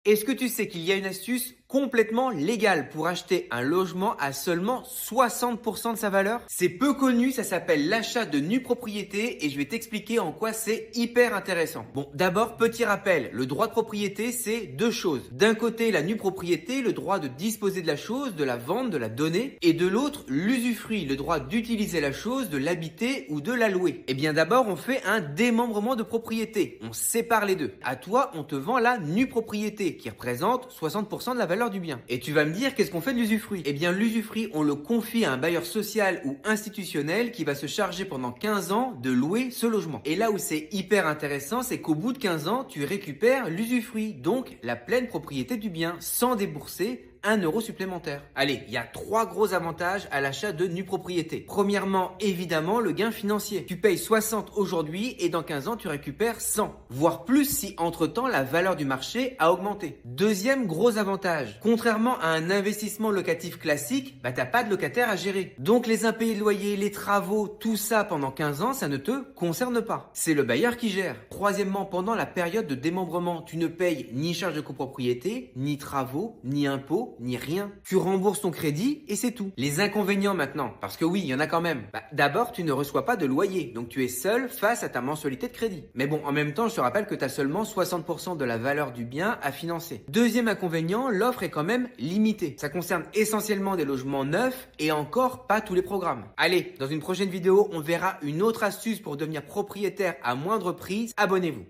Est-ce que tu sais qu'il y a une astuce complètement légale pour acheter un logement à seulement 60% de sa valeur? C'est peu connu, ça s'appelle l'achat de nue propriété et je vais t'expliquer en quoi c'est hyper intéressant. Bon, d'abord, petit rappel, le droit de propriété, c'est deux choses. D'un côté, la nue propriété, le droit de disposer de la chose, de la vendre, de la donner, et de l'autre, l'usufruit, le droit d'utiliser la chose, de l'habiter ou de la louer. Eh bien d'abord, on fait un démembrement de propriété, on sépare les deux. À toi, on te vend la nue propriété qui représente 60% de la valeur du bien. Et tu vas me dire, qu'est-ce qu'on fait de l'usufruit? Eh bien, l'usufruit, on le confie à un bailleur social ou institutionnel qui va se charger pendant 15 ans de louer ce logement. Et là où c'est hyper intéressant, c'est qu'au bout de 15 ans, tu récupères l'usufruit, donc la pleine propriété du bien, sans débourser 1 € supplémentaire. Allez, il y a 3 gros avantages à l'achat de nue propriété. Premièrement, évidemment, le gain financier. Tu payes 60 aujourd'hui et dans 15 ans, tu récupères 100, voire plus si entre-temps la valeur du marché a augmenté. Deuxième gros avantage, contrairement à un investissement locatif classique, t'as pas de locataire à gérer. Donc les impayés de loyer, les travaux, tout ça pendant 15 ans, ça ne te concerne pas. C'est le bailleur qui gère. Troisièmement, pendant la période de démembrement, tu ne payes ni charges de copropriété, ni travaux, ni impôts, ni rien. Tu rembourses ton crédit et c'est tout. Les inconvénients maintenant, parce que oui, il y en a quand même. D'abord, tu ne reçois pas de loyer, donc tu es seul face à ta mensualité de crédit. Mais bon, en même temps, je te rappelle que tu as seulement 60% de la valeur du bien à financer. Deuxième inconvénient, l'offre est quand même limitée. Ça concerne essentiellement des logements neufs et encore pas tous les programmes. Allez, dans une prochaine vidéo, on verra une autre astuce pour devenir propriétaire à moindre prix. Abonnez-vous.